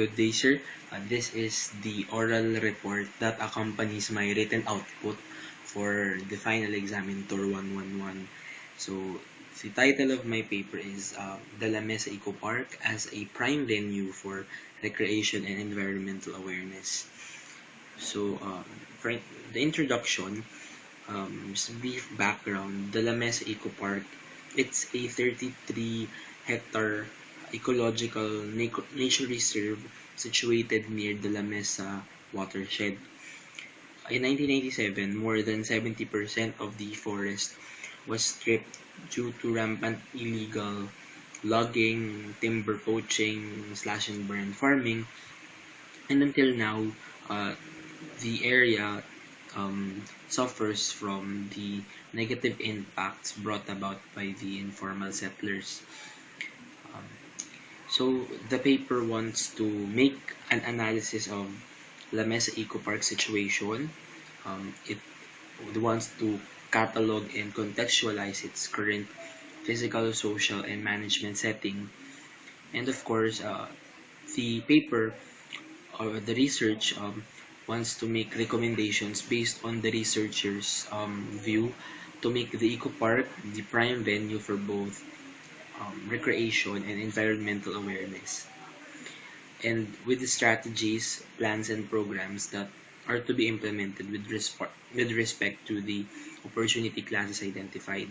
Good day, sir. This is the oral report that accompanies my written output for the final exam in Tour 111. So, the title of my paper is The La Mesa Eco Park as a Prime Venue for Recreation and Environmental Awareness. So, for the introduction, just a brief background, the La Mesa Eco Park, it's a 33-hectare ecological nature reserve situated near the La Mesa watershed. In 1997, more than 70% of the forest was stripped due to rampant illegal logging, timber poaching, slash and burn farming, and until now, uh, the area suffers from the negative impacts brought about by the informal settlers. Um, so the paper wants to make an analysis of La Mesa Eco Park situation. It wants to catalog and contextualize its current physical, social, and management setting. And of course, the paper or the research wants to make recommendations based on the researchers' view to make the eco park the prime venue for both recreation and environmental awareness, and with the strategies, plans, and programs that are to be implemented with respect to the opportunity classes identified.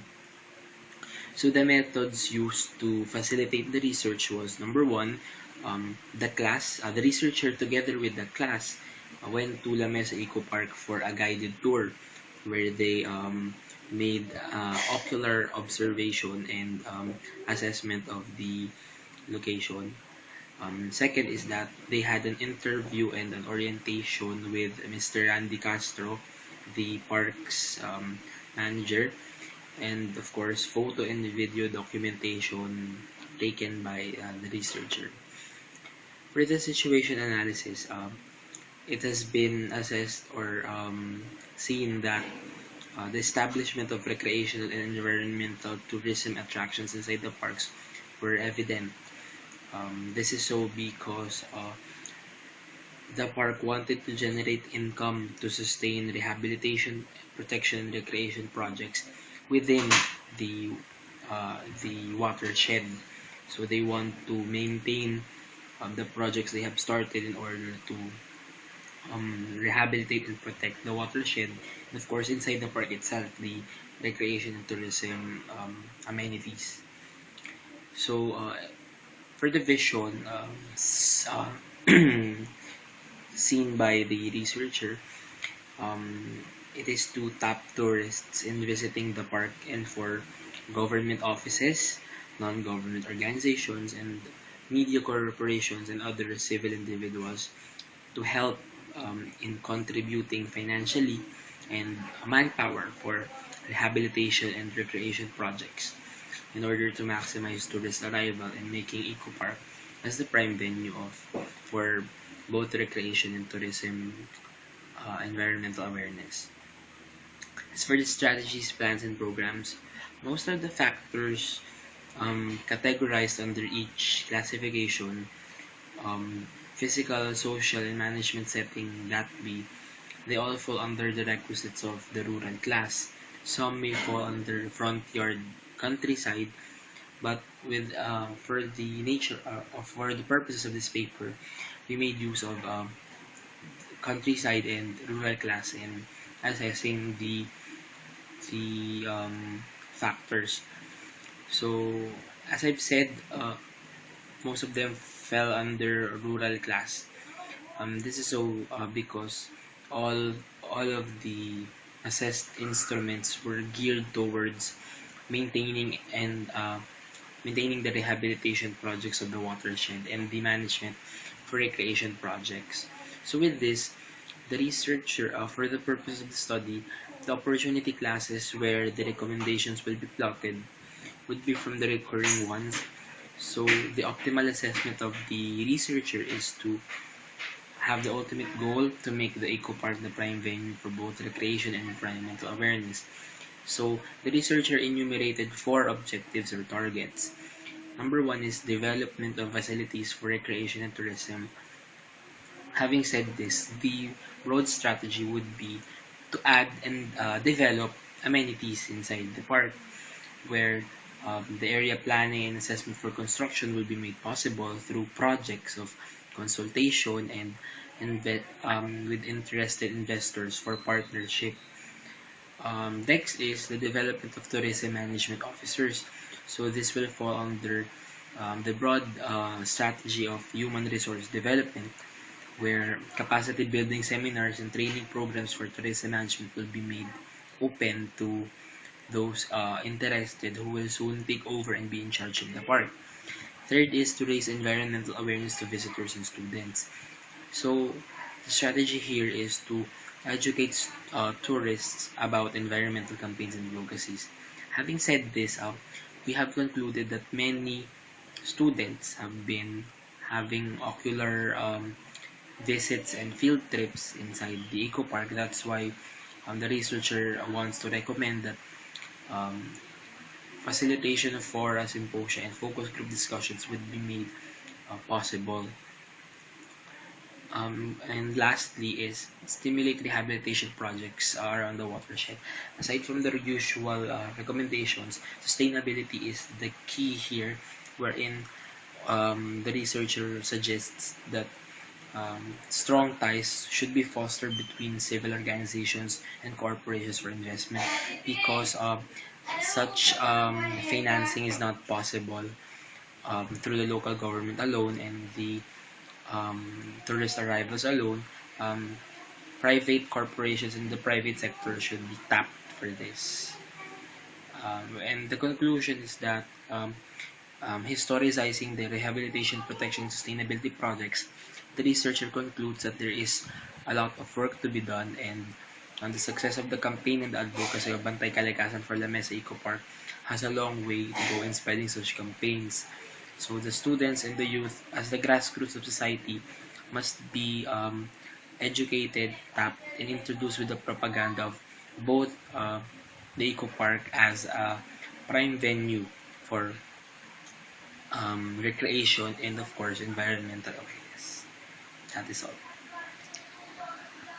So the methods used to facilitate the research was number one, the researcher together with the class went to La Mesa Eco Park for a guided tour where they made ocular observation and assessment of the location. Second is that they had an interview and an orientation with Mr. Randy Castro, the park's manager, and of course photo and video documentation taken by the researcher. For the situation analysis, it has been assessed or seen that the establishment of recreational and environmental tourism attractions inside the parks were evident. This is so because the park wanted to generate income to sustain rehabilitation, protection, and recreation projects within the the watershed. So they want to maintain the projects they have started in order to rehabilitate and protect the watershed. And of course, inside the park itself, the recreation and tourism amenities. So for the vision seen by the researcher, it is to tap tourists in visiting the park and for government offices, non-government organizations, and media corporations and other civil individuals to help in contributing financially and manpower for rehabilitation and recreation projects in order to maximize tourist arrival and making Eco Park as the prime venue for both recreation and tourism environmental awareness. As for the strategies, plans, and programs, most of the factors categorized under each classification, physical, social, and management setting that be, they all fall under the requisites of the rural class. Some may fall under front yard countryside, but with for the nature for the purposes of this paper, we made use of countryside and rural class in assessing the factors. So as I've said, most of them fell under rural class. This is so because all all of the assessed instruments were geared towards maintaining and maintaining the rehabilitation projects of the watershed and the management for recreation projects. So with this, the researcher, for the purpose of the study, the opportunity classes where the recommendations will be plotted would be from the recurring ones. So the optimal assessment of the researcher is to have the ultimate goal to make the eco park the prime venue for both recreation and environmental awareness. So the researcher enumerated four objectives or targets. Number one is development of facilities for recreation and tourism. Having said this, the broad strategy would be to add and develop amenities inside the park where the area planning and assessment for construction will be made possible through projects of consultation and with interested investors for partnership. Next is the development of tourism management officers. So this will fall under the broad strategy of human resource development, where capacity building seminars and training programs for tourism management will be made open to those interested who will soon take over and be in charge of the park. Third is to raise environmental awareness to visitors and students. So the strategy here is to educate tourists about environmental campaigns and advocacies. Having said this, we have concluded that many students have been having ocular visits and field trips inside the eco park. That's why the researcher wants to recommend that um, facilitation of fora, symposia, and focus group discussions would be made possible. And lastly is stimulate rehabilitation projects around the watershed. Aside from the usual recommendations, sustainability is the key here, wherein the researcher suggests that strong ties should be fostered between civil organizations and corporations for investment because such financing is not possible through the local government alone and the tourist arrivals alone. Private corporations in the private sector should be tapped for this. And the conclusion is that historicizing the rehabilitation, protection, and sustainability projects, the researcher concludes that there is a lot of work to be done and the success of the campaign and the advocacy of Bantay Kalikasan for La Mesa Eco Park has a long way to go in spreading such campaigns. So the students and the youth, as the grassroots of society, must be educated, tapped, and introduced with the propaganda of both the Eco Park as a prime venue for recreation and of course environmental awareness. That is all.